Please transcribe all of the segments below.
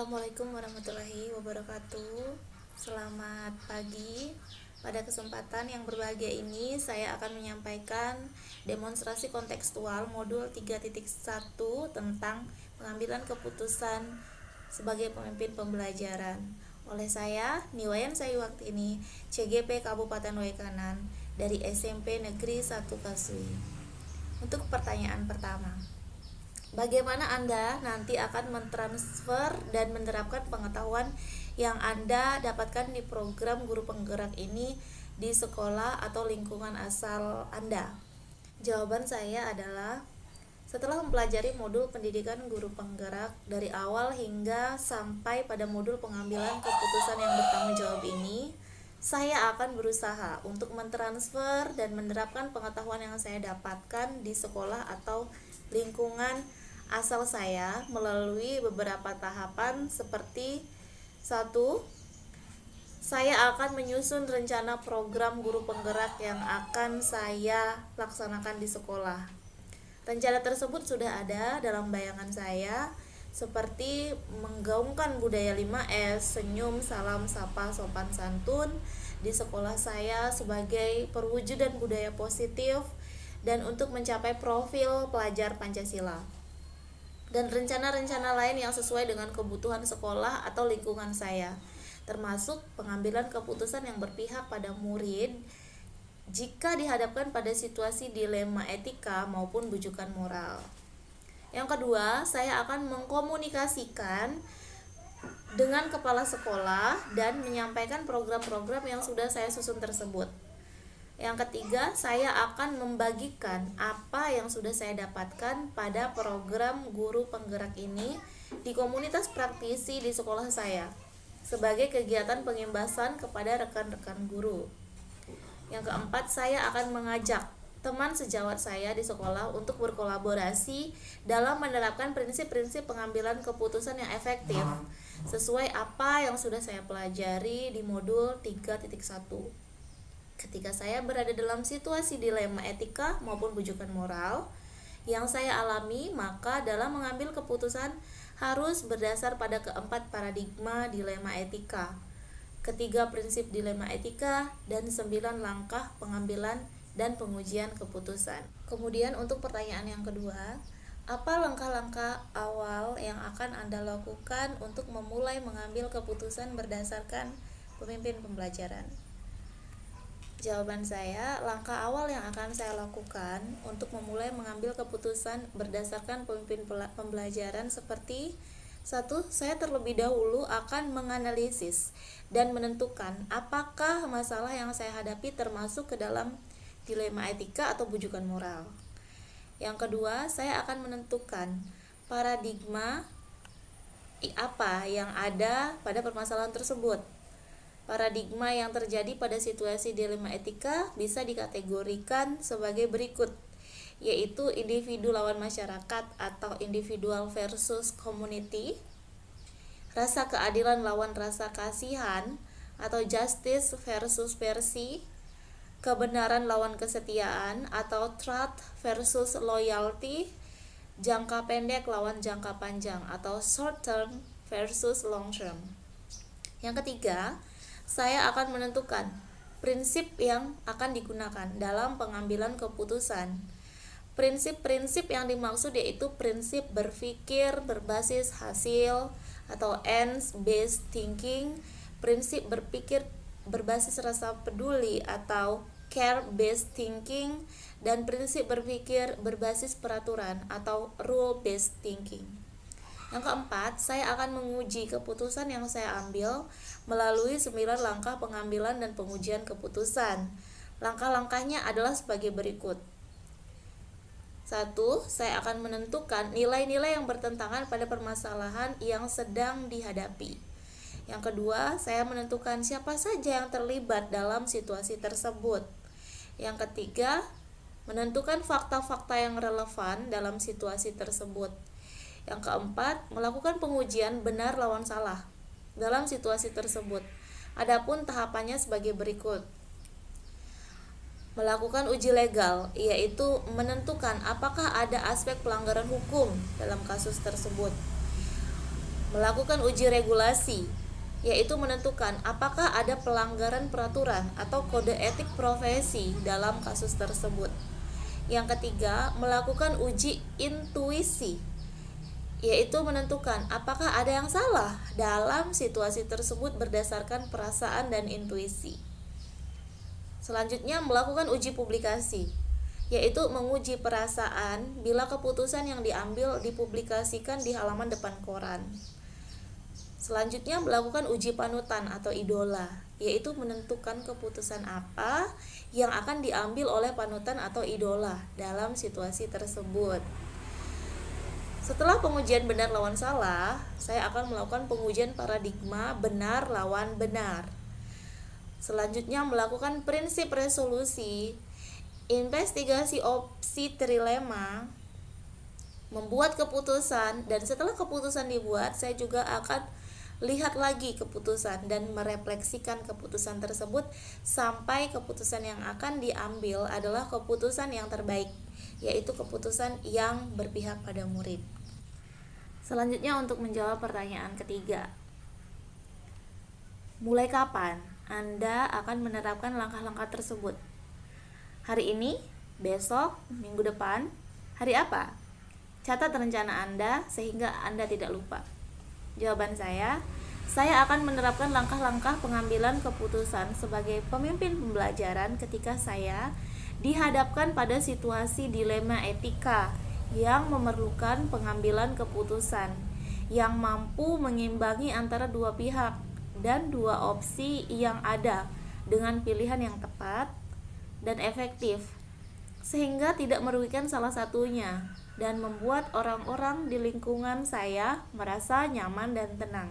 Assalamualaikum warahmatullahi wabarakatuh. Selamat pagi. Pada kesempatan yang berbahagia ini, saya akan menyampaikan demonstrasi kontekstual modul 3.1 tentang pengambilan keputusan sebagai pemimpin pembelajaran. Oleh saya, Niwayan Sayuwaktini, CGP Kabupaten Waikanan dari SMP Negeri 1 Kasui. Untuk pertanyaan pertama, bagaimana Anda nanti akan mentransfer dan menerapkan pengetahuan yang Anda dapatkan di program guru penggerak ini di sekolah atau lingkungan asal Anda? Jawaban saya adalah, setelah mempelajari modul pendidikan guru penggerak dari awal hingga sampai pada modul pengambilan keputusan yang bertanggung jawab ini, saya akan berusaha untuk mentransfer dan menerapkan pengetahuan yang saya dapatkan di sekolah atau lingkungan asal saya melalui beberapa tahapan seperti: 1. Saya akan menyusun rencana program guru penggerak yang akan saya laksanakan di sekolah. Rencana tersebut sudah ada dalam bayangan saya, seperti menggaungkan budaya 5S, senyum, salam, sapa, sopan santun di sekolah saya sebagai perwujudan budaya positif dan untuk mencapai profil pelajar Pancasila, dan rencana-rencana lain yang sesuai dengan kebutuhan sekolah atau lingkungan saya, termasuk pengambilan keputusan yang berpihak pada murid jika dihadapkan pada situasi dilema etika maupun bujukan moral. Yang kedua, saya akan mengkomunikasikan dengan kepala sekolah dan menyampaikan program-program yang sudah saya susun tersebut. Yang ketiga, saya akan membagikan apa yang sudah saya dapatkan pada program guru penggerak ini di komunitas praktisi di sekolah saya sebagai kegiatan pengimbasan kepada rekan-rekan guru. Yang keempat, saya akan mengajak teman sejawat saya di sekolah untuk berkolaborasi dalam menerapkan prinsip-prinsip pengambilan keputusan yang efektif sesuai apa yang sudah saya pelajari di modul 3.1. Ketika saya berada dalam situasi dilema etika maupun bujukan moral yang saya alami, maka dalam mengambil keputusan harus berdasar pada keempat paradigma dilema etika, ketiga prinsip dilema etika, dan 9 langkah pengambilan dan pengujian keputusan. Kemudian untuk pertanyaan yang kedua, apa langkah-langkah awal yang akan Anda lakukan untuk memulai mengambil keputusan berdasarkan pemimpin pembelajaran? Jawaban saya, langkah awal yang akan saya lakukan untuk memulai mengambil keputusan berdasarkan pemimpin pembelajaran seperti: 1. Saya terlebih dahulu akan menganalisis dan menentukan apakah masalah yang saya hadapi termasuk ke dalam dilema etika atau bujukan moral. Yang kedua, saya akan menentukan paradigma apa yang ada pada permasalahan tersebut. Paradigma yang terjadi pada situasi dilema etika bisa dikategorikan sebagai berikut, yaitu individu lawan masyarakat atau individual versus community, rasa keadilan lawan rasa kasihan atau justice versus mercy, kebenaran lawan kesetiaan atau truth versus loyalty, jangka pendek lawan jangka panjang atau short term versus long term. Yang ketiga, saya akan menentukan prinsip yang akan digunakan dalam pengambilan keputusan. Prinsip-prinsip yang dimaksud yaitu prinsip berpikir berbasis hasil atau ends based thinking, prinsip berpikir berbasis rasa peduli atau care based thinking, dan prinsip berpikir berbasis peraturan atau rule based thinking. Yang keempat, saya akan menguji keputusan yang saya ambil melalui 9 langkah pengambilan dan pengujian keputusan. Langkah-langkahnya adalah sebagai berikut. 1. Saya akan menentukan nilai-nilai yang bertentangan pada permasalahan yang sedang dihadapi. Yang kedua, saya menentukan siapa saja yang terlibat dalam situasi tersebut. Yang ketiga, menentukan fakta-fakta yang relevan dalam situasi tersebut. Yang keempat, melakukan pengujian benar lawan salah dalam situasi tersebut. Adapun tahapannya sebagai berikut. Melakukan uji legal, yaitu menentukan apakah ada aspek pelanggaran hukum dalam kasus tersebut. Melakukan uji regulasi, yaitu menentukan apakah ada pelanggaran peraturan atau kode etik profesi dalam kasus tersebut. Yang ketiga, melakukan uji intuisi, yaitu menentukan apakah ada yang salah dalam situasi tersebut berdasarkan perasaan dan intuisi. Selanjutnya, melakukan uji publikasi, yaitu menguji perasaan bila keputusan yang diambil dipublikasikan di halaman depan koran. Selanjutnya, melakukan uji panutan atau idola, yaitu menentukan keputusan apa yang akan diambil oleh panutan atau idola dalam situasi tersebut. Setelah pengujian benar lawan salah, saya akan melakukan pengujian paradigma benar lawan benar. Selanjutnya, melakukan prinsip resolusi, investigasi opsi trilema, membuat keputusan, dan setelah keputusan dibuat, saya juga akan lihat lagi keputusan dan merefleksikan keputusan tersebut sampai keputusan yang akan diambil adalah keputusan yang terbaik, yaitu keputusan yang berpihak pada murid. Selanjutnya, untuk menjawab pertanyaan ketiga, mulai kapan Anda akan menerapkan langkah-langkah tersebut? Hari ini, besok, minggu depan, hari apa? Catat rencana Anda sehingga Anda tidak lupa. Jawaban saya akan menerapkan langkah-langkah pengambilan keputusan sebagai pemimpin pembelajaran ketika saya dihadapkan pada situasi dilema etika yang memerlukan pengambilan keputusan yang mampu mengimbangi antara dua pihak dan dua opsi yang ada dengan pilihan yang tepat dan efektif, sehingga tidak merugikan salah satunya dan membuat orang-orang di lingkungan saya merasa nyaman dan tenang.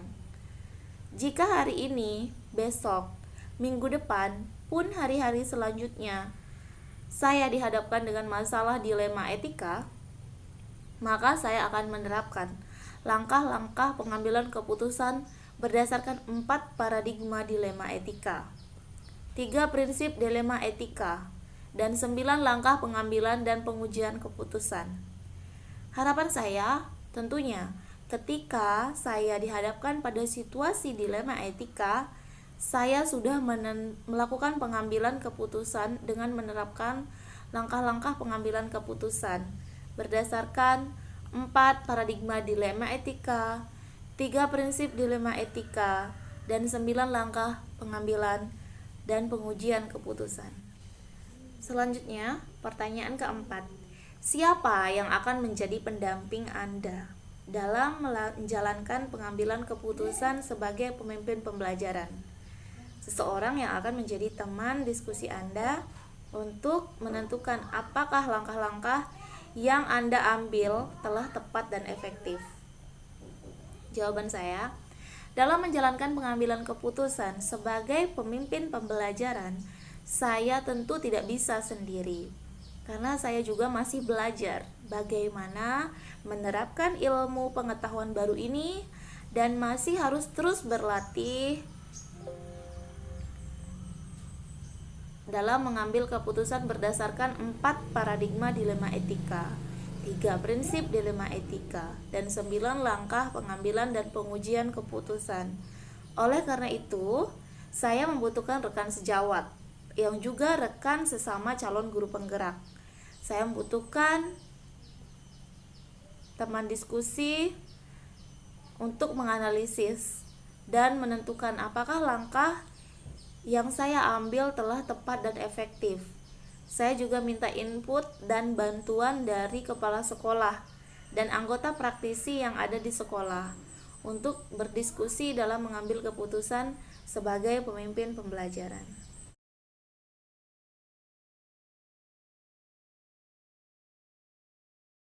Jika hari ini, besok, minggu depan, pun hari-hari selanjutnya saya dihadapkan dengan masalah dilema etika, maka saya akan menerapkan langkah-langkah pengambilan keputusan berdasarkan 4 paradigma dilema etika, 3 prinsip dilema etika, dan 9 langkah pengambilan dan pengujian keputusan. Harapan saya tentunya ketika saya dihadapkan pada situasi dilema etika, saya sudah melakukan pengambilan keputusan dengan menerapkan langkah-langkah pengambilan keputusan berdasarkan 4 paradigma dilema etika, 3 prinsip dilema etika, dan 9 langkah pengambilan dan pengujian keputusan. Selanjutnya, pertanyaan keempat. Siapa yang akan menjadi pendamping Anda dalam menjalankan pengambilan keputusan sebagai pemimpin pembelajaran? Seseorang yang akan menjadi teman diskusi Anda untuk menentukan apakah langkah-langkah yang Anda ambil telah tepat dan efektif. Jawaban saya, dalam menjalankan pengambilan keputusan sebagai pemimpin pembelajaran, saya tentu tidak bisa sendiri. Karena saya juga masih belajar bagaimana menerapkan ilmu pengetahuan baru ini dan masih harus terus berlatih dalam mengambil keputusan berdasarkan 4 paradigma dilema etika, 3 prinsip dilema etika, dan 9 langkah pengambilan dan pengujian keputusan. Oleh karena itu, saya membutuhkan rekan sejawat yang juga rekan sesama calon guru penggerak. Saya membutuhkan teman diskusi untuk menganalisis dan menentukan apakah langkah yang saya ambil telah tepat dan efektif. Saya juga minta input dan bantuan dari kepala sekolah dan anggota praktisi yang ada di sekolah untuk berdiskusi dalam mengambil keputusan sebagai pemimpin pembelajaran.